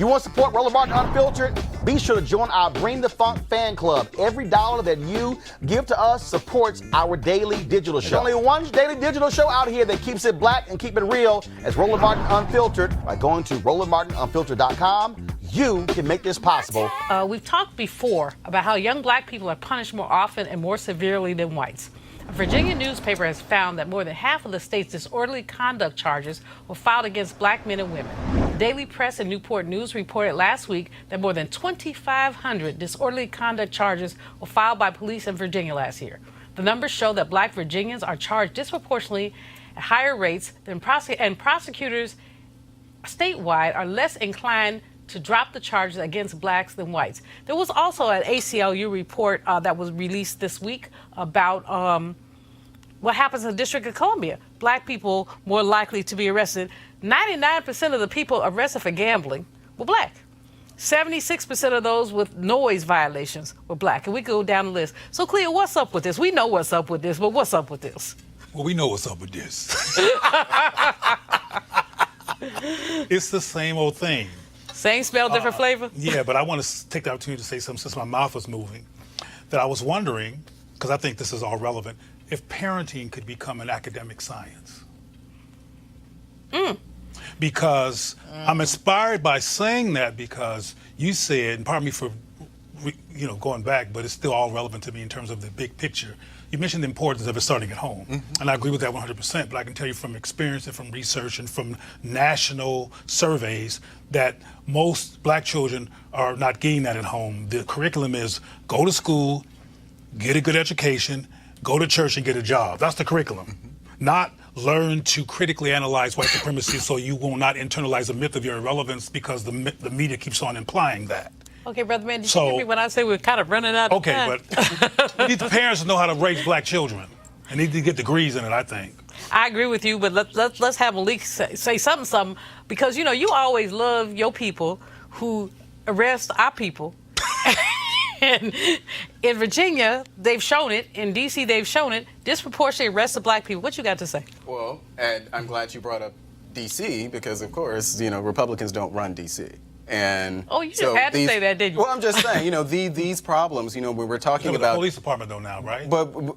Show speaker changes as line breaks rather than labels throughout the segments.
You want to support Roland Martin Unfiltered? Be sure to join our Bring the Funk fan club. Every dollar that you give to us supports our daily digital show. There's only one daily digital show out here that keeps it black and keep it real as Roland Martin Unfiltered. By going to RolandMartinUnfiltered.com, you can make this possible.
We've talked before about how young black people are punished more often and more severely than whites. A Virginia newspaper has found that more than half of the state's disorderly conduct charges were filed against black men and women. The Daily Press and Newport News reported last week that more than 2,500 disorderly conduct charges were filed by police in Virginia last year. The numbers show that Black Virginians are charged disproportionately at higher rates than prosecutors statewide are less inclined to drop the charges against blacks than whites. There was also an ACLU report that was released this week about what happens in the District of Columbia. Black people more likely to be arrested. 99% of the people arrested for gambling were black. 76% of those with noise violations were black. And we go down the list. So, Cleo, what's up with this? We know what's up with this, but what's up with this?
Well, we know what's up with this. It's the same old thing.
Same smell, different flavor?
Yeah, but I want to take the opportunity to say something since my mouth was moving, that I was wondering, because I think this is all relevant, if parenting could become an academic science. Because I'm inspired by saying that because you said, and pardon me for going back, but it's still all relevant to me in terms of the big picture. You mentioned the importance of it starting at home, and I agree with that 100%, but I can tell you from experience and from research and from national surveys that most black children are not getting that at home. The curriculum is go to school, get a good education, go to church and get a job. That's the curriculum. Not learn to critically analyze white supremacy so you will not internalize a myth of your irrelevance because the media keeps on implying that.
Okay, Brother Man, did you hear me when I say we're kind of running out of time?
Okay, but we need the parents to know how to raise black children. They need to get degrees in it, I think.
I agree with you, but let's have Malik say something, because, you always love your people who arrest our people. And in Virginia, they've shown it. In D.C., they've shown it. Disproportionately arrest of black people. What you got to say?
Well, and I'm glad you brought up D.C. because, of course, Republicans don't run D.C. And
you just had to say that, didn't you?
Well, I'm just saying, these problems, when we're talking about
the police department though now, right?
But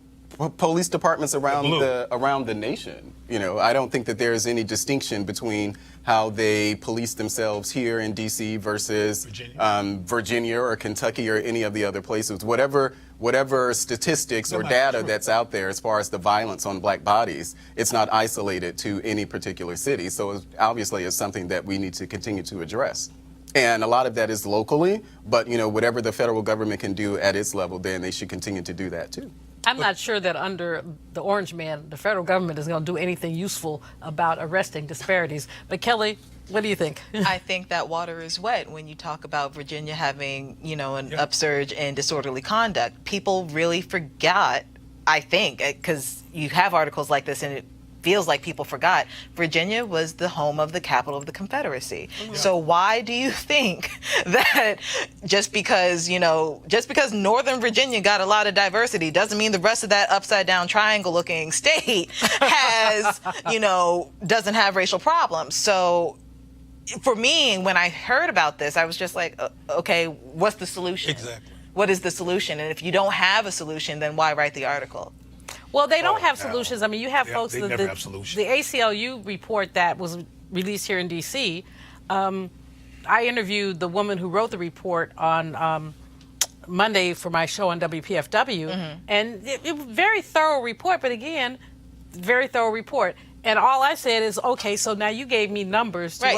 police departments around the nation, I don't think that there's any distinction between how they police themselves here in D.C. versus Virginia or Kentucky or any of the other places. Whatever statistics or data that's out there as far as the violence on black bodies, it's not isolated to any particular city. So obviously it's something that we need to continue to address. And a lot of that is locally, but whatever the federal government can do at its level, then they should continue to do that too.
I'm not sure that under the Orange Man, the federal government is going to do anything useful about arresting disparities. But Kelly, what do you think?
I think that water is wet when you talk about Virginia having, an upsurge in disorderly conduct. People really forgot, I think, because you have articles like this and it feels like people forgot, Virginia was the home of the capital of the Confederacy. Yeah. So why do you think that just because Northern Virginia got a lot of diversity doesn't mean the rest of that upside down triangle looking state has, doesn't have racial problems? So for me, when I heard about this, I was just like, okay, what's the solution?
Exactly.
What is the solution? And if you don't have a solution, then why write the article?
Well, they don't have solutions. I mean, you have folks.
They never have solutions.
The ACLU report that was released here in D.C. I interviewed the woman who wrote the report on Monday for my show on WPFW, and it was a very thorough report. But again, very thorough report. And all I said is, okay, so now you gave me numbers to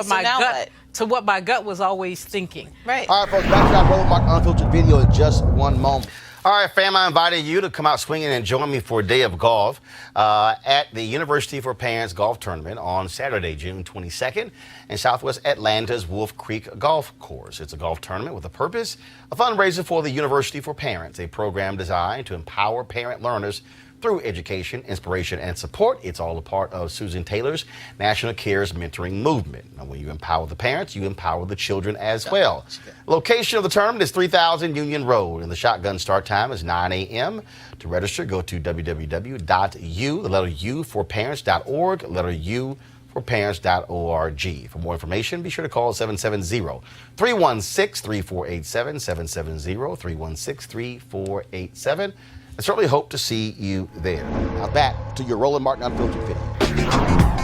what my gut was always thinking.
Right.
All right, folks, back to that Roland Martin Unfiltered video in just one moment. All right, fam, I invited you to come out swinging and join me for a day of golf at the University for Parents Golf Tournament on Saturday, June 22nd in Southwest Atlanta's Wolf Creek Golf Course. It's a golf tournament with a purpose, a fundraiser for the University for Parents, a program designed to empower parent learners through education, inspiration, and support. It's all a part of Susan Taylor's National Cares Mentoring Movement. Now, when you empower the parents, you empower the children as well. Location of the tournament is 3000 Union Road, and the shotgun start time is 9 a.m. To register, go to www.u, the letter U, for parents.org, letter U, parents.org. For more information, be sure to call 770-316-3487, 770-316-3487. And certainly hope to see you there. Now back to your Roland Martin Unfiltered video.